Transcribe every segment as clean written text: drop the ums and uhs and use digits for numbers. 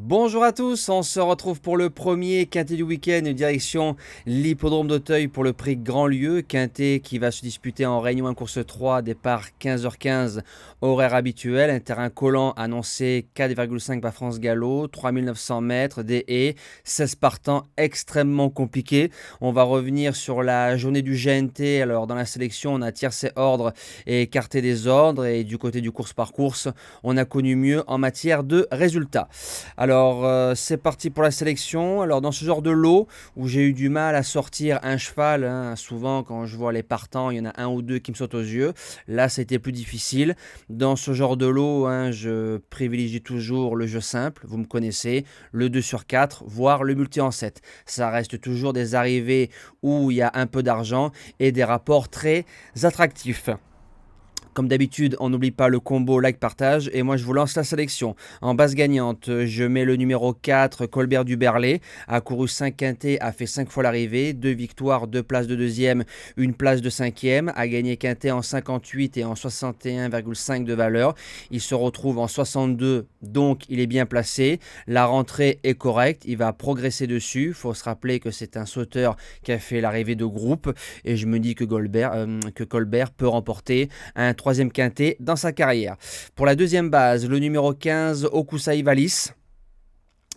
Bonjour à tous, on se retrouve pour le premier quintet du week-end, direction l'hippodrome d'Auteuil pour le prix Grand Lieu. Quintet qui va se disputer en Réunion 1 course 3, départ 15h15, horaire habituel. Un terrain collant annoncé 4,5 par France Gallo, 3900 mètres, des haies, 16 partants, extrêmement compliqué. On va revenir sur la journée du GNT. Alors dans la sélection, on a tiercé ordre et écarté des ordres. Et du côté du course par course, on a connu mieux en matière de résultats. Alors c'est parti pour la sélection. Alors dans ce genre de lot où j'ai eu du mal à sortir un cheval, souvent quand je vois les partants, il y en a un ou deux qui me sautent aux yeux. Là, ça a été plus difficile. Dans ce genre de lot, je privilégie toujours le jeu simple, vous me connaissez, le 2 sur 4, voire le multi en 7. Ça reste toujours des arrivées où il y a un peu d'argent et des rapports très attractifs. Comme d'habitude, on n'oublie pas le combo like-partage et moi je vous lance la sélection. En base gagnante, je mets le numéro 4, Colbert du Berlay, a couru 5 quintets, a fait 5 fois l'arrivée, 2 victoires, 2 places de deuxième, une place de cinquième, a gagné quintet en 58 et en 61,5 de valeur. Il se retrouve en 62, donc il est bien placé. La rentrée est correcte, il va progresser dessus. Il faut se rappeler que c'est un sauteur qui a fait l'arrivée de groupe et je me dis que Colbert peut remporter un troisième quintet dans sa carrière. Pour la deuxième base, le numéro 15, Okusai Valis,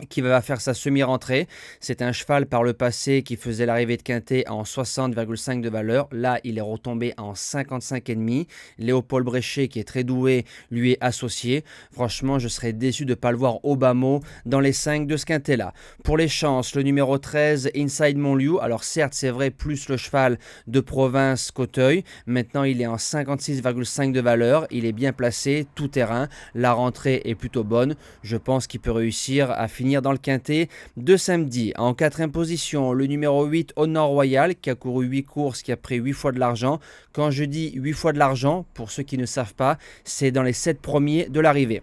qui va faire sa semi-rentrée. C'est un cheval par le passé qui faisait l'arrivée de quintet en 60,5 de valeur. Là, il est retombé en 55,5. Léopold Bréchet, qui est très doué, lui est associé. Franchement, je serais déçu de ne pas le voir au bas mot dans les 5 de ce quintet-là. Pour les chances, le numéro 13, Inside Montlieu. Alors certes, c'est vrai, plus le cheval de province qu'Auteuil. Maintenant, il est en 56,5 de valeur. Il est bien placé, tout terrain. La rentrée est plutôt bonne. Je pense qu'il peut réussir à finir dans le quintet de samedi. En quatrième position, le numéro 8, Honor Royal, qui a couru 8 courses, qui a pris 8 fois de l'argent. Quand je dis 8 fois de l'argent, pour ceux qui ne savent pas, c'est dans les 7 premiers de l'arrivée.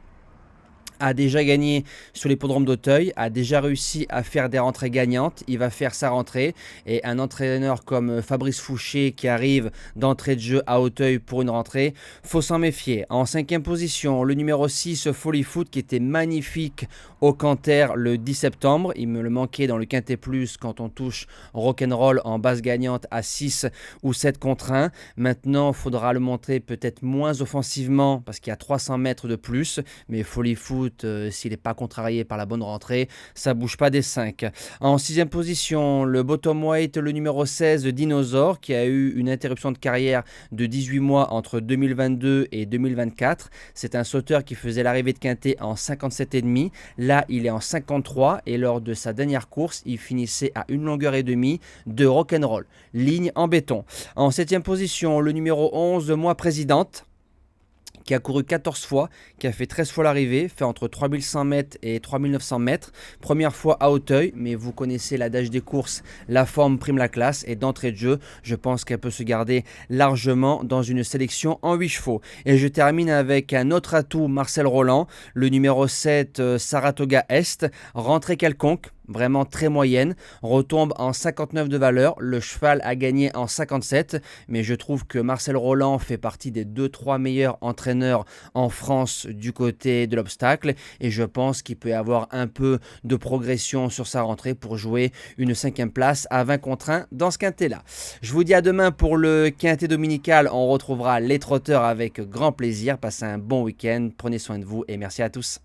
A déjà gagné sur l'hippodrome d'Auteuil, a déjà réussi à faire des rentrées gagnantes, il va faire sa rentrée et un entraîneur comme Fabrice Fouché qui arrive d'entrée de jeu à Auteuil pour une rentrée, faut s'en méfier. En cinquième position, le numéro 6, Folly Foot, qui était magnifique au Canter le 10 septembre, il me le manquait dans le Quintet Plus quand on touche rock'n'roll en base gagnante à 6 ou 7 contre 1. Maintenant, il faudra le montrer peut-être moins offensivement parce qu'il y a 300 mètres de plus, mais Folly Foot, s'il n'est pas contrarié par la bonne rentrée, ça bouge pas des 5. En sixième position, le bottom weight, le numéro 16, Dinosaure, qui a eu une interruption de carrière de 18 mois entre 2022 et 2024. C'est un sauteur qui faisait l'arrivée de quintet en 57,5. Là, il est en 53 et lors de sa dernière course, il finissait à 1 longueur et demie de rock'n'roll. Ligne en béton. En septième position, le numéro 11, Moi Présidente, qui a couru 14 fois, qui a fait 13 fois l'arrivée, fait entre 3100 mètres et 3900 mètres. Première fois à Auteuil, mais vous connaissez l'adage des courses, la forme prime la classe, et d'entrée de jeu, je pense qu'elle peut se garder largement dans une sélection en 8 chevaux. Et je termine avec un autre atout, Marcel Roland, le numéro 7, Saratoga Est, rentrée quelconque, vraiment très moyenne, retombe en 59 de valeur, le cheval a gagné en 57, mais je trouve que Marcel Roland fait partie des 2-3 meilleurs entraîneurs en France du côté de l'obstacle, et je pense qu'il peut y avoir un peu de progression sur sa rentrée pour jouer une 5e place à 20 contre 1 dans ce quintet-là. Je vous dis à demain pour le quintet dominical, on retrouvera les trotteurs avec grand plaisir, passez un bon week-end, prenez soin de vous et merci à tous.